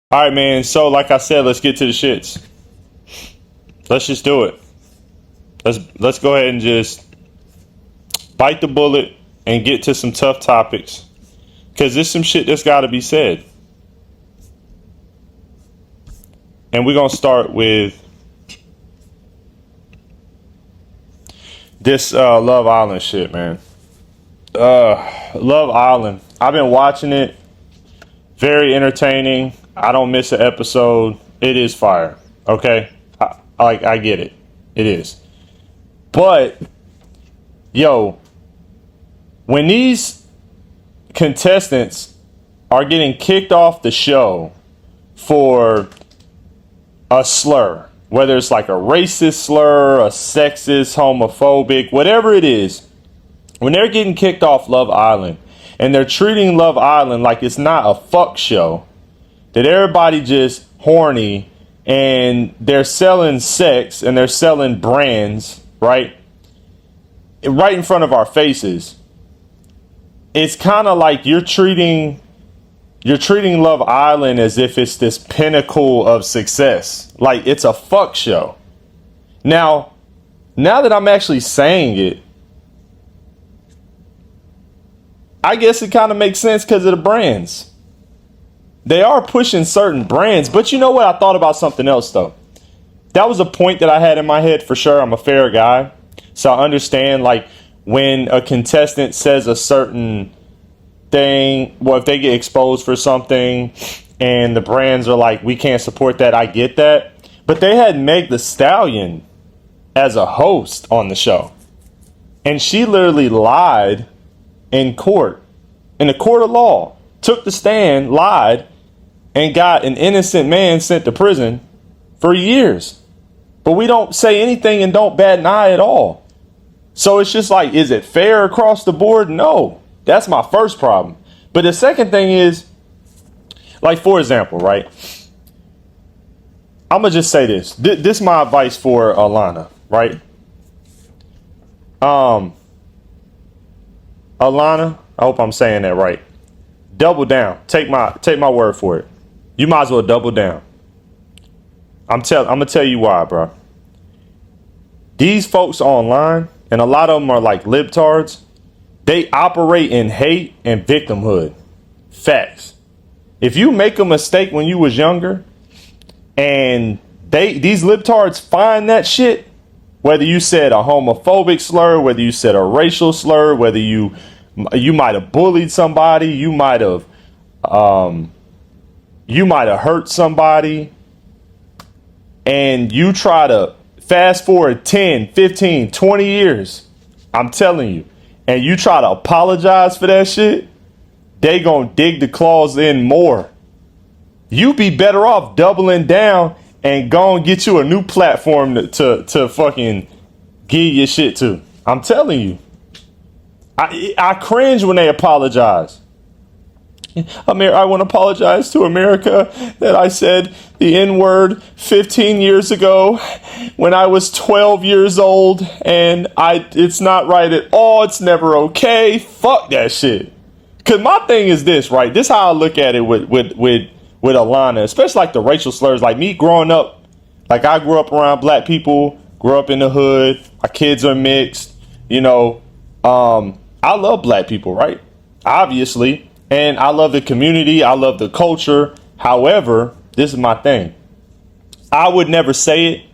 All right, man. So, like I said, let's get to the shits. Let's just do it. Let's go ahead and just bite the bullet and get to some tough topics, because there's some shit that's got to be said. And we're gonna start with this Love Island shit, man. Love Island. I've been watching it. Very entertaining. I don't miss an episode. It is fire. Okay, I get it. It is. But yo, when these contestants are getting kicked off the show for a slur, whether it's like a racist slur, a sexist, homophobic, whatever it is, when they're getting kicked off Love Island and they're treating Love Island like it's not a fuck show, that everybody just horny and they're selling sex and they're selling brands, right in front of our faces, it's kind of like you're treating Love Island as if it's this pinnacle of success. Like it's a fuck show. Now that I'm actually saying it, I guess it kind of makes sense because of the brands. They are pushing certain brands, but you know what? I thought about something else though. That was a point that I had in my head for sure. I'm a fair guy, so I understand like when a contestant says a certain thing, well, if they get exposed for something and the brands are like, we can't support that, I get that. But they had Meg the Stallion as a host on the show, and she literally lied in court, in a court of law, took the stand, lied, and got an innocent man sent to prison for years. But we don't say anything and don't bat an eye at all. So it's just like, is it fair across the board? No. That's my first problem. But the second thing is, like, for example, right? I'm going to just say this. This is my advice for Alana, right? Alana, I hope I'm saying that right. Double down. Take my word for it. You might as well double down. I'm going to tell you why, bro. These folks online, and a lot of them are like libtards, they operate in hate and victimhood. Facts. If you make a mistake when you was younger and these libtards find that shit, whether you said a homophobic slur, whether you said a racial slur, whether you might have bullied somebody, you might have hurt somebody, and you try to fast forward 10, 15, 20 years, I'm telling you, and you try to apologize for that shit, they gonna dig the claws in more. You be better off doubling down and go and get you a new platform to fucking give your shit to. I'm telling you. I cringe when they apologize. I want to apologize to America that I said the N-word 15 years ago when I was 12 years old, and it's not right at all. It's never okay. Fuck that shit. Cause my thing is this, right? This is how I look at it with Alana, especially like the racial slurs. Like me growing up, like I grew up around black people, grew up in the hood. My kids are mixed, you know. I love black people, right? Obviously. And I love the community. I love the culture. However, this is my thing. I would never say it,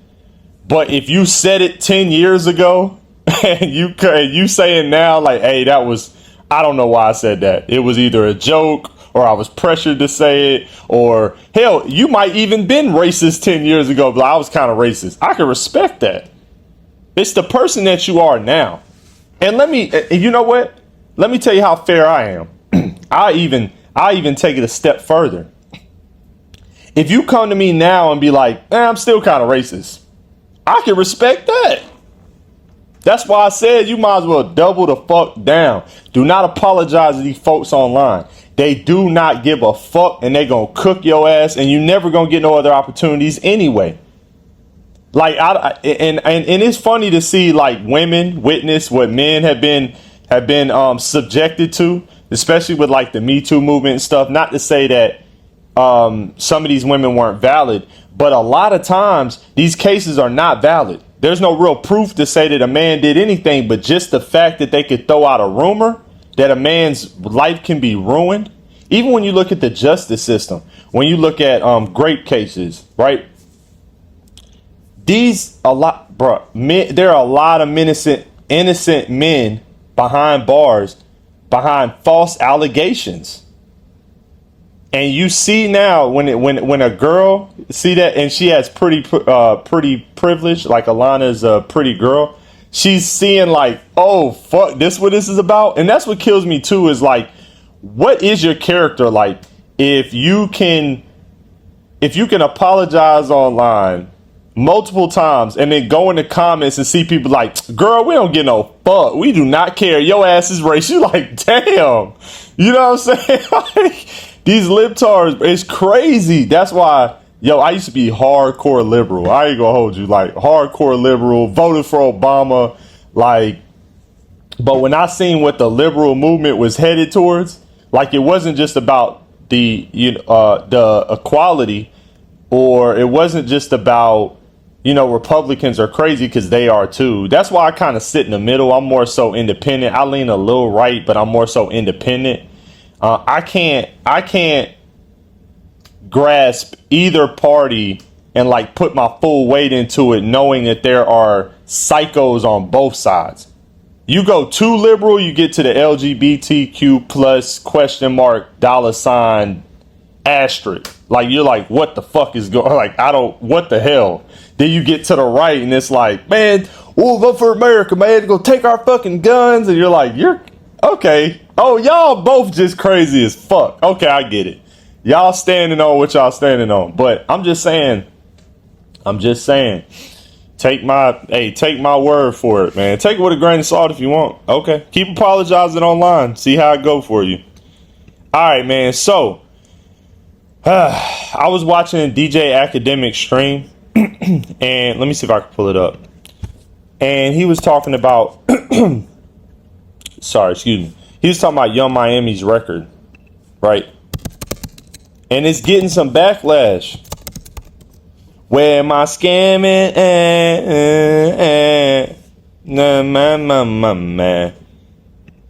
but if you said it 10 years ago and you say it now, like, hey, I don't know why I said that. It was either a joke or I was pressured to say it, or hell, you might even been racist 10 years ago, but I was kind of racist. I can respect that. It's the person that you are now. And you know what? Let me tell you how fair I am. I even take it a step further. If you come to me now and be like, I'm still kind of racist, I can respect that. That's why I said you might as well double the fuck down. Do not apologize to these folks online. They do not give a fuck, and they gonna cook your ass, and you never gonna get no other opportunities anyway. Like and it's funny to see like women witness what men have been subjected to, especially with like the Me Too movement and stuff. Not to say that some of these women weren't valid. But a lot of times these cases are not valid. There's no real proof to say that a man did anything, but just the fact that they could throw out a rumor that a man's life can be ruined. Even when you look at the justice system, when you look at grape cases, right? There are a lot of innocent men behind bars, behind false allegations. And you see now when a girl see that, and she has pretty privilege, like Alana's a pretty girl, she's seeing like, oh fuck, this what this is about. And that's what kills me too, is like, what is your character like? If you can apologize online multiple times and then go in the comments and see people like, girl, we don't get no fuck, we do not care, your ass is racist. You like, damn, you know what I'm saying? Like, these libtards, it's crazy. That's why, I used to be hardcore liberal. I ain't gonna hold you, like hardcore liberal, voted for Obama, like, but when I seen what the liberal movement was headed towards, like, it wasn't just about the equality, or it wasn't just about, Republicans are crazy, because they are too. That's why I kind of sit in the middle. I'm more so independent. I lean a little right, but I'm more so independent. I can't grasp either party and like put my full weight into it, knowing that there are psychos on both sides. You go too liberal, you get to the LGBTQ plus $? Asterisk. Like, you're like, what the fuck is going? Like, what the hell? Then you get to the right and it's like, man, we'll vote for America, man. Go take our fucking guns. And you're like, you're okay. Oh, y'all both just crazy as fuck. Okay, I get it. Y'all standing on what y'all standing on. But I'm just saying, take my word for it, man. Take it with a grain of salt if you want. Okay. Keep apologizing online. See how it go for you. All right, man. So, I was watching DJ Academic stream, and let me see if I can pull it up. And he was talking about, he was talking about Young Miami's record, right? And it's getting some backlash. Where am I scamming?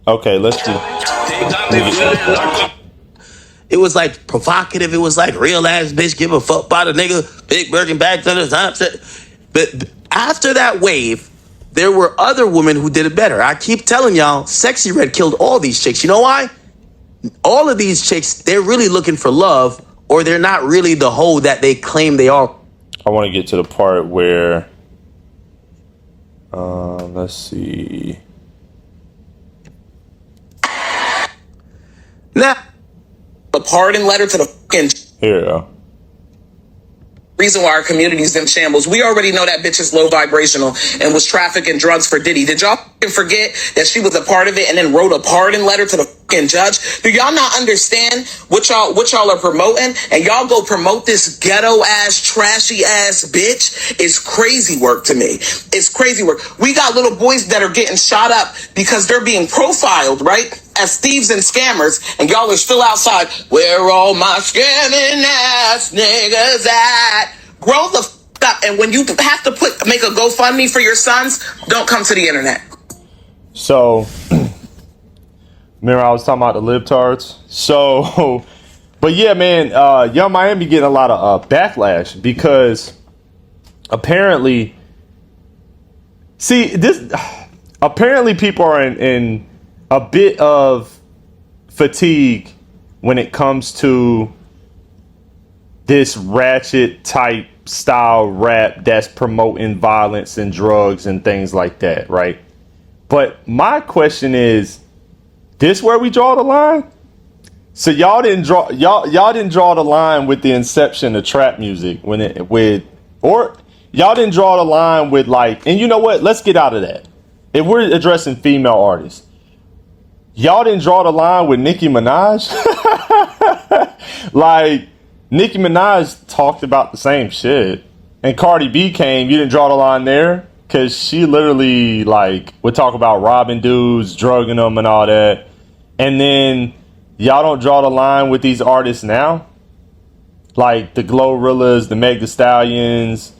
Okay, let's do. It was like provocative. It was like real ass bitch give a fuck about a nigga. Big Birkin bag to the top. But after that wave, there were other women who did it better. I keep telling y'all, Sexy Red killed all these chicks. You know why? All of these chicks, they're really looking for love, or they're not really the hoe that they claim they are. I want to get to the part where, let's see. Now, a pardon letter to the fucking. Here we go. Reason why our community's in shambles. We already know that bitch is low vibrational and was trafficking drugs for Diddy. Did y'all forget that she was a part of it and then wrote a pardon letter to the fucking judge? Do y'all not understand what y'all are promoting? And y'all go promote this ghetto ass, trashy ass bitch? It's crazy work to me. It's crazy work. We got little boys that are getting shot up because they're being profiled, right? As thieves and scammers, and y'all are still outside. Where all my scamming ass niggas at? Grow the f*** up, and when you have to make a GoFundMe for your sons, don't come to the internet. So, remember I was talking about the libtards? So, but yeah, man, Young Miami getting a lot of backlash because apparently, apparently people are in a bit of fatigue when it comes to this ratchet type style rap that's promoting violence and drugs and things like that, right? But my question is, this where we draw the line? So y'all didn't draw the line with the inception of trap music or y'all didn't draw the line with like, and you know what? Let's get out of that. If we're addressing female artists, y'all didn't draw the line with Nicki Minaj? Like, Nicki Minaj talked about the same shit. And Cardi B came, you didn't draw the line there? Because she literally, like, would talk about robbing dudes, drugging them and all that. And then y'all don't draw the line with these artists now? like the Glorillas, the Meg Thee Stallions,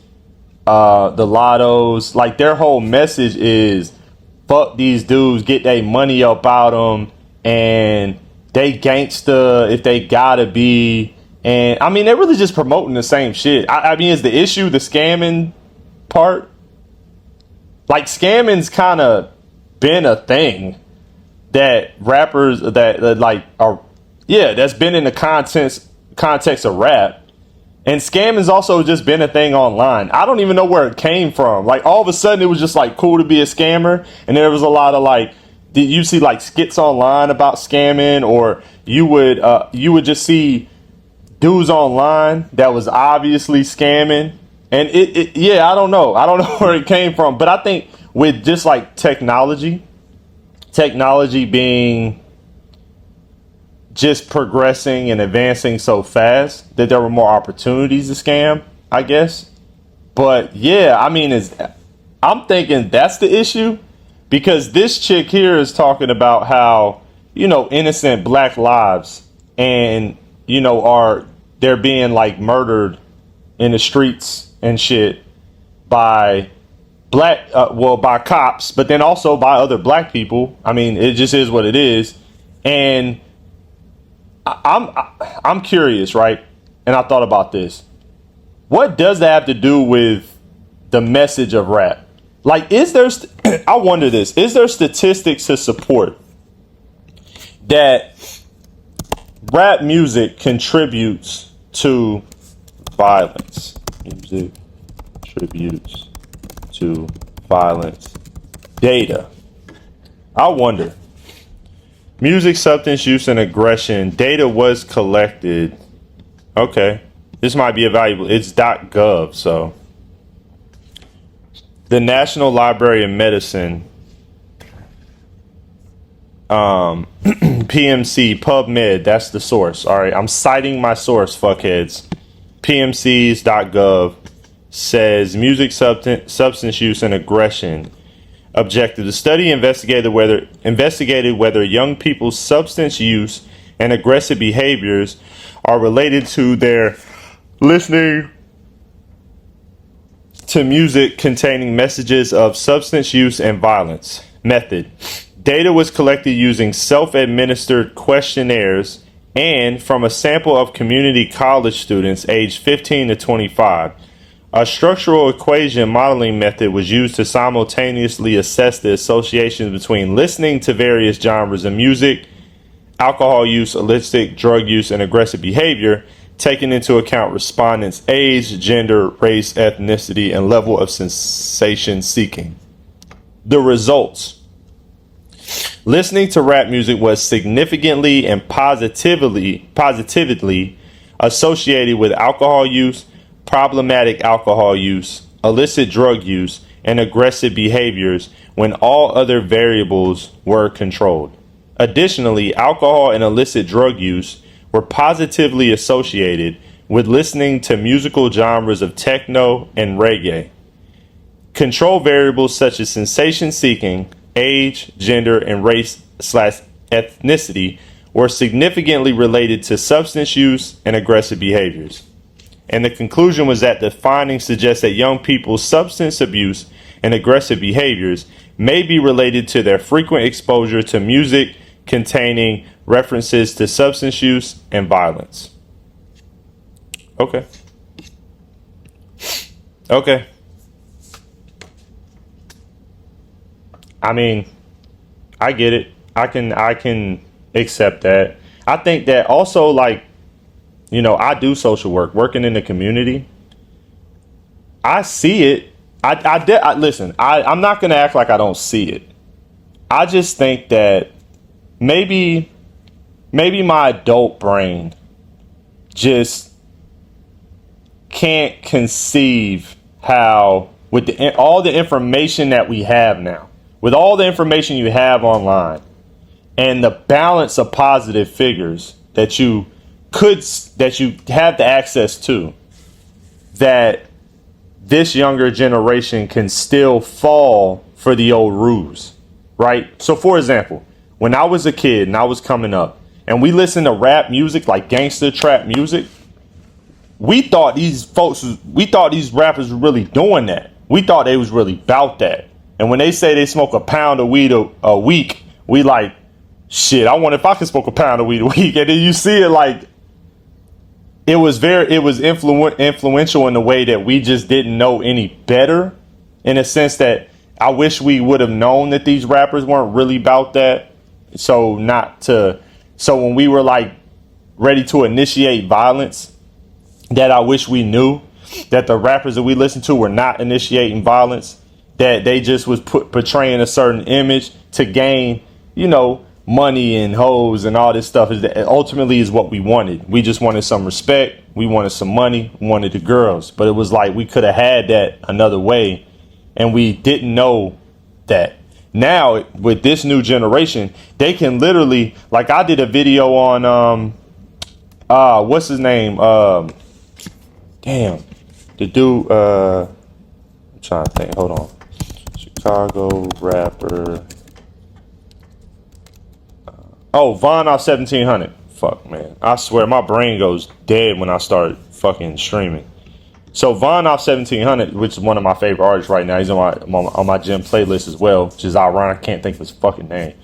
the Lottos, like their whole message is fuck these dudes, get their money up out them, and they gangsta if they gotta be. And I mean, they're really just promoting the same shit. I mean, is the issue the scamming part? Like, scamming's kind of been a thing that rappers that like are, yeah, that's been in the context of rap. And scamming's also just been a thing online. I don't even know where it came from. Like, all of a sudden it was just like cool to be a scammer, and there was a lot of like, did you see like skits online about scamming, or you would just see dudes online that was obviously scamming. And yeah, I don't know where it came from, but I think with just like technology being just progressing and advancing so fast, that there were more opportunities to scam, I guess. But yeah, I mean, I'm thinking that's the issue, because this chick here is talking about how, innocent black lives, and they're being like murdered in the streets and shit by by cops, but then also by other black people. I mean, it just is what it is. And I'm curious, right? And I thought about this. What does that have to do with the message of rap? Like, I wonder this, is there statistics to support that rap music contributes to violence? Music contributes to violence. Data. I wonder. Music, substance use, and aggression. Data was collected. Okay. This might be a valuable. It's .gov, so. The National Library of Medicine. PMC, PubMed, that's the source. All right, I'm citing my source, fuckheads. PMCs.gov says music, substance use, and aggression. Objective: the study investigated whether young people's substance use and aggressive behaviors are related to their listening to music containing messages of substance use and violence. Method: data was collected using self-administered questionnaires and from a sample of community college students aged 15 to 25. A structural equation modeling method was used to simultaneously assess the associations between listening to various genres of music, alcohol use, illicit drug use, and aggressive behavior, taking into account respondents' age, gender, race, ethnicity, and level of sensation seeking. The results: listening to rap music was significantly and positively associated with alcohol use, problematic alcohol use, illicit drug use, and aggressive behaviors when all other variables were controlled. Additionally, alcohol and illicit drug use were positively associated with listening to musical genres of techno and reggae. Control variables such as sensation seeking, age, gender, and race/ethnicity were significantly related to substance use and aggressive behaviors. And the conclusion was that the findings suggest that young people's substance abuse and aggressive behaviors may be related to their frequent exposure to music containing references to substance use and violence. Okay. I mean, I get it. I can accept that. I think that also, like, I do social work, working in the community. I see it. Listen, I'm not going to act like I don't see it. I just think that maybe my adult brain just can't conceive how, with all the information that we have now, with all the information you have online, and the balance of positive figures that you have the access to, that this younger generation can still fall for the old ruse, right? So, for example, when I was a kid and I was coming up and we listened to rap music, like gangster trap music, we thought these rappers were really doing that. We thought they was really about that. And when they say they smoke a pound of weed a week, we like, shit, I wonder if I could smoke a pound of weed a week. And then you see it like, it was influential in the way that we just didn't know any better, in a sense that I wish we would have known that these rappers weren't really about that. So when we were like ready to initiate violence, that I wish we knew that the rappers that we listened to were not initiating violence, that they just was portraying a certain image to gain, money and hoes and all this stuff. Ultimately is what we wanted. We just wanted some respect. We wanted some money. We wanted the girls. But it was like we could have had that another way, and we didn't know that. Now with this new generation, they can literally, like I did a video on what's his name? Damn, the dude. I'm trying to think. Hold on. Chicago rapper. Von off 1700. Fuck, man. I swear my brain goes dead when I start fucking streaming. So Von off 1700, which is one of my favorite artists right now. He's on my gym playlist as well, which is ironic. I can't think of his fucking name.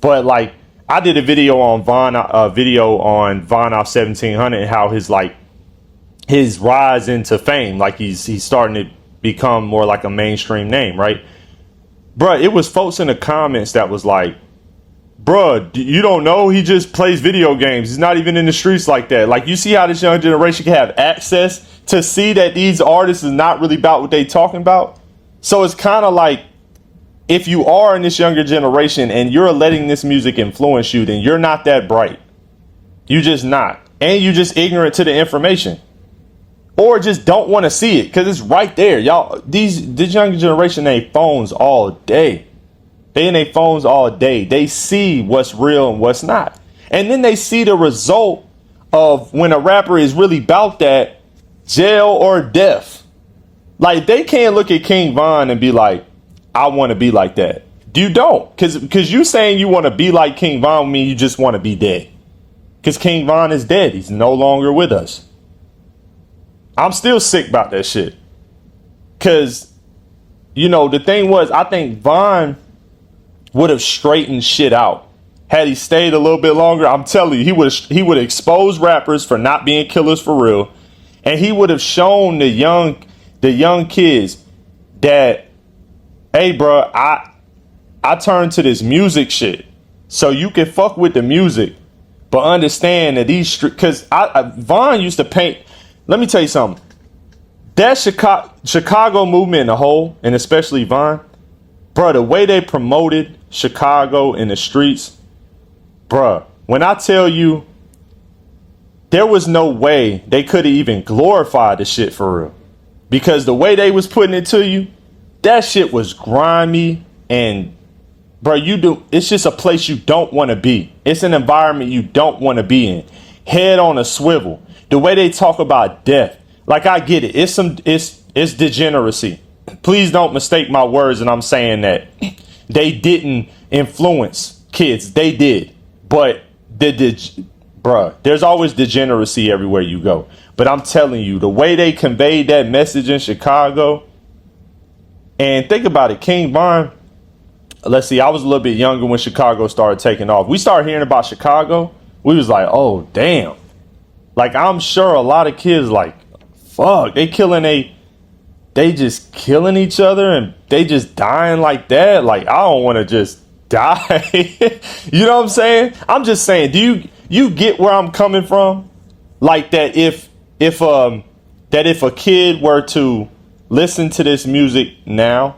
But like, I did a video on Von off 1700 and how his rise into fame, like he's starting to become more like a mainstream name, right? Bruh, it was folks in the comments that was like, bruh, you don't know, he just plays video games. He's not even in the streets like that. Like, you see how this young generation can have access to see that these artists is not really about what they talking about? So it's kind of like, if you are in this younger generation and you're letting this music influence you, then you're not that bright. You just not. And you just ignorant to the information. Or just don't want to see it because it's right there. Y'all, this younger generation, they phones all day. They in their phones all day. They see what's real and what's not. And then they see the result of when a rapper is really about that, jail or death. Like, they can't look at King Von and be like, I want to be like that. You don't. Because you saying you want to be like King Von mean you just want to be dead. Because King Von is dead. He's no longer with us. I'm still sick about that shit. Because, the thing was, I think Von would have straightened shit out had he stayed a little bit longer. I'm telling you, he would expose rappers for not being killers for real, and he would have shown the young kids that, hey, bro, I turned to this music shit so you can fuck with the music, but understand that because Von used to paint. Let me tell you something. That Chicago movement in a whole, and especially Von, bro, the way they promoted Chicago in the streets, bruh, when I tell you, there was no way they could have even glorified the shit for real. Because the way they was putting it to you, that shit was grimy, and bro, it's just a place you don't want to be. It's an environment you don't want to be in. Head on a swivel. The way they talk about death, like, I get it. It's degeneracy. Please don't mistake my words, and I'm saying that they didn't influence kids. They did. But bruh, there's always degeneracy everywhere you go. But I'm telling you, the way they conveyed that message in Chicago, and think about it, King Von, let's see, I was a little bit younger when Chicago started taking off. We started hearing about Chicago. We was like, oh, damn. Like, I'm sure a lot of kids like, fuck, they just killing each other and they just dying like that. Like, I don't want to just die. You know what I'm saying? I'm just saying, do you get where I'm coming from? Like, that if a kid were to listen to this music now,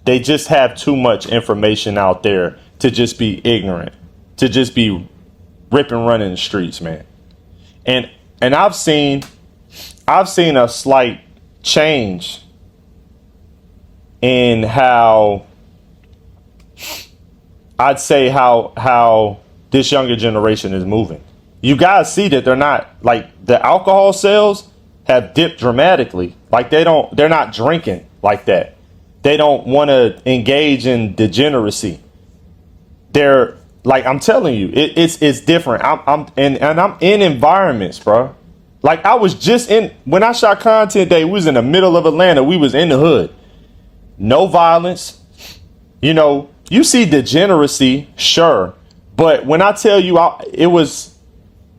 they just have too much information out there to just be ignorant, to just be rip and run in the streets, man. And I've seen a slight change in how I'd say how this younger generation is moving. You guys see that they're not, like, the alcohol sales have dipped dramatically. Like, they're not drinking like that. They don't want to engage in degeneracy. They're like, I'm telling you, it's different. I'm in environments, bro. Like I was just in when I shot Content Day, we was in the middle of Atlanta. We was in the hood. No violence. You know, you see degeneracy, sure. But when I tell you it was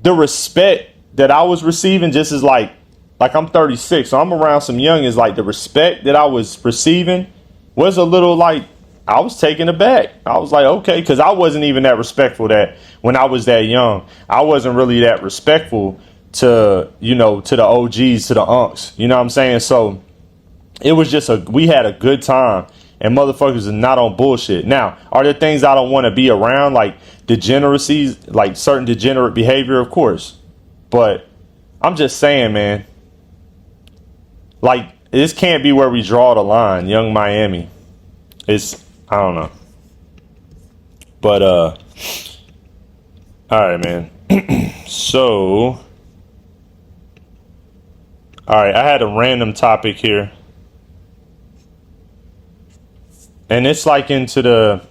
the respect that I was receiving just as like I'm 36, so I'm around some youngins, like the respect that I was receiving was a little like I was taken aback. I was like, okay, because I wasn't even that respectful that when I was that young. I wasn't really that respectful to, you know, to the OGs, to the unks. You know what I'm saying? So it was just we had a good time, and motherfuckers are not on bullshit. Now, are there things I don't want to be around, like degeneracies, like certain degenerate behavior? Of course. But I'm just saying, man, like this can't be where we draw the line. Young Miami. I don't know. But, all right, man. So, all right, I had a random topic here. And it's like into the,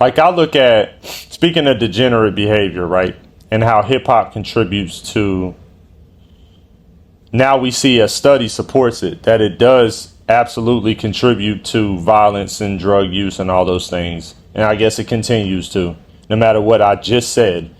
like I look at, speaking of degenerate behavior, right? And how hip hop contributes to, now we see a study supports it, that it does absolutely contribute to violence and drug use and all those things. And I guess it continues to, no matter what I just said.